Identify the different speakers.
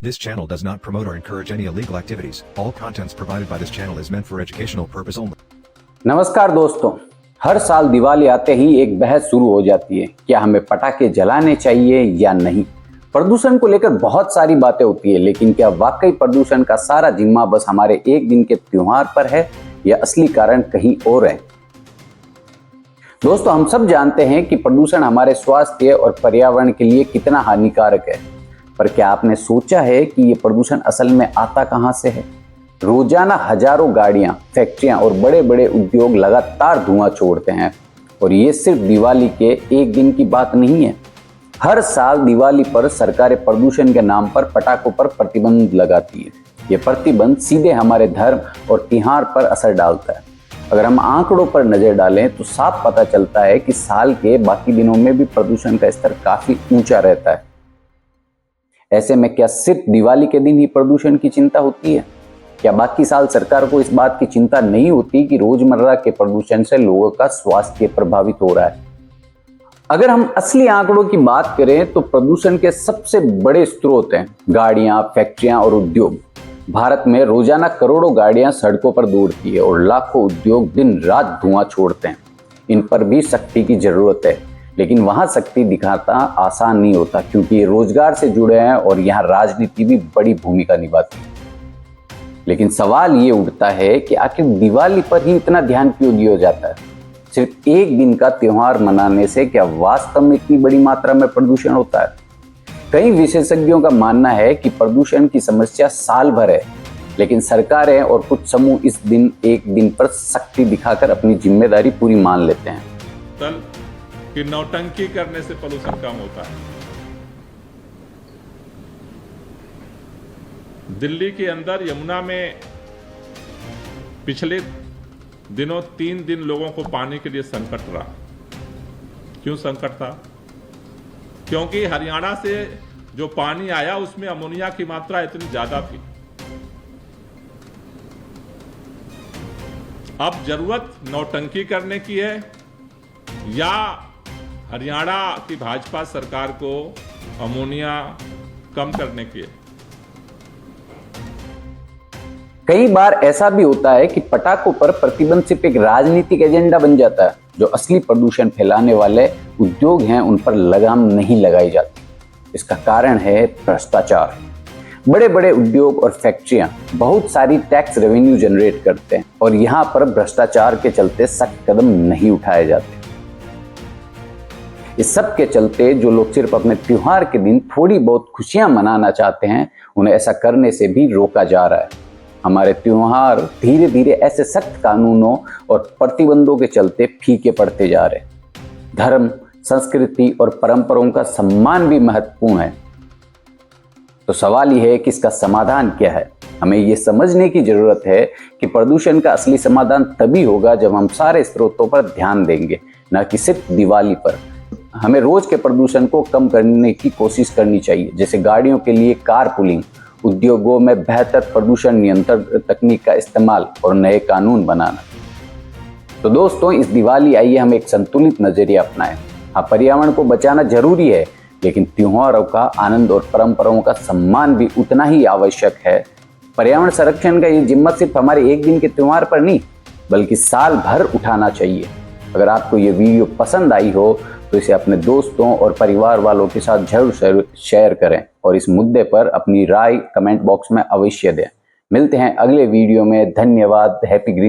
Speaker 1: This channel does not promote or encourage any illegal activities. All contents provided by this channel is meant for educational purpose only.
Speaker 2: नमस्कार दोस्तों, हर साल दिवाली आते ही एक बहस शुरू हो जाती है, क्या हमें पटाखे जलाने चाहिए या नहीं। प्रदूषण को लेकर बहुत सारी बातें होती है, लेकिन क्या वाकई प्रदूषण का सारा जिम्मा बस हमारे एक दिन के त्योहार पर है या असली कारण कहीं और है। दोस्तों, हम सब जानते हैं कि प्रदूषण हमारे स्वास्थ्य और पर्यावरण के लिए कितना हानिकारक है, पर क्या आपने सोचा है कि ये प्रदूषण असल में आता कहां से है। रोजाना हजारों गाड़ियां, फैक्ट्रियां और बड़े बड़े उद्योग लगातार धुआं छोड़ते हैं, और ये सिर्फ दिवाली के एक दिन की बात नहीं है। हर साल दिवाली पर सरकारें प्रदूषण के नाम पर पटाखों पर प्रतिबंध लगाती है। ये प्रतिबंध सीधे हमारे धर्म और त्योहार पर असर डालता है। अगर हम आंकड़ों पर नजर डालें तो साफ पता चलता है कि साल के बाकी दिनों में भी प्रदूषण का स्तर काफी ऊंचा रहता है। ऐसे में क्या सिर्फ दिवाली के दिन ही प्रदूषण की चिंता होती है? क्या बाकी साल सरकार को इस बात की चिंता नहीं होती कि रोजमर्रा के प्रदूषण से लोगों का स्वास्थ्य प्रभावित हो रहा है? अगर हम असली आंकड़ों की बात करें तो प्रदूषण के सबसे बड़े स्रोत हैं गाड़ियां, फैक्ट्रियां और उद्योग। भारत में रोजाना करोड़ों गाड़ियां सड़कों पर दौड़ती है और लाखों उद्योग दिन रात धुआं छोड़ते हैं। इन पर भी सख्ती की जरूरत है, लेकिन वहां सख्ती दिखाना आसान नहीं होता, क्योंकि ये रोजगार से जुड़े हैं और यहाँ राजनीति भी बड़ी भूमिका निभाती है। लेकिन सवाल ये उठता है कि आखिर दिवाली पर ही इतना ध्यान क्यों दिया जाता है? सिर्फ एक दिन का त्योहार मनाने से क्या वास्तव में इतनी बड़ी मात्रा में प्रदूषण होता है? कई विशेषज्ञों का मानना है कि प्रदूषण की समस्या साल भर है, लेकिन सरकारें और कुछ समूह इस दिन एक दिन पर सख्ती दिखाकर अपनी जिम्मेदारी पूरी मान लेते हैं।
Speaker 3: कल कि नौटंकी करने से पोल्यूशन कम होता है। दिल्ली के अंदर यमुना में पिछले दिनों 3 दिन लोगों को पानी के लिए संकट रहा। क्यों संकट था? क्योंकि हरियाणा से जो पानी आया उसमें अमोनिया की मात्रा इतनी ज्यादा थी। अब जरूरत नौटंकी करने की है या हरियाणा की भाजपा सरकार को अमोनिया कम करने की है?
Speaker 2: कई बार ऐसा भी होता है कि पटाखों पर प्रतिबंध सिर्फ एक राजनीतिक एजेंडा बन जाता है। जो असली प्रदूषण फैलाने वाले उद्योग हैं उन पर लगाम नहीं लगाई जाती। इसका कारण है भ्रष्टाचार। बड़े बड़े उद्योग और फैक्ट्रियां बहुत सारी टैक्स रेवेन्यू जनरेट करते हैं, और यहां पर भ्रष्टाचार के चलते सख्त कदम नहीं उठाए जाते। इस सब के चलते जो लोग सिर्फ अपने त्योहार के दिन थोड़ी बहुत खुशियां मनाना चाहते हैं, उन्हें ऐसा करने से भी रोका जा रहा है। हमारे त्योहार धीरे धीरे ऐसे सख्त कानूनों और प्रतिबंधों के चलते फीके पड़ते जा रहे हैं। धर्म, संस्कृति और परंपराओं का सम्मान भी महत्वपूर्ण है। तो सवाल यह है कि इसका समाधान क्या है? हमें यह समझने की जरूरत है कि प्रदूषण का असली समाधान तभी होगा जब हम सारे स्रोतों पर ध्यान देंगे, न कि सिर्फ दिवाली पर। हमें रोज के प्रदूषण को कम करने की कोशिश करनी चाहिए, जैसे गाड़ियों के लिए कारपूलिंग, उद्योगों में बेहतर प्रदूषण नियंत्रण तकनीक का इस्तेमाल और नए कानून बनाना। तो दोस्तों, इस दिवाली आइए हम एक संतुलित नजरिया अपनाएं। हाँ, पर्यावरण को बचाना जरूरी है, लेकिन त्योहारों का आनंद और परंपराओं का सम्मान भी उतना ही आवश्यक है। पर्यावरण संरक्षण का ये जिम्मा सिर्फ हमारे एक दिन के त्योहार पर नहीं, बल्कि साल भर उठाना चाहिए। अगर आपको ये वीडियो पसंद आई हो तो इसे अपने दोस्तों और परिवार वालों के साथ जरूर शेयर करें, और इस मुद्दे पर अपनी राय कमेंट बॉक्स में अवश्य दें। मिलते हैं अगले वीडियो में। धन्यवाद। Happy green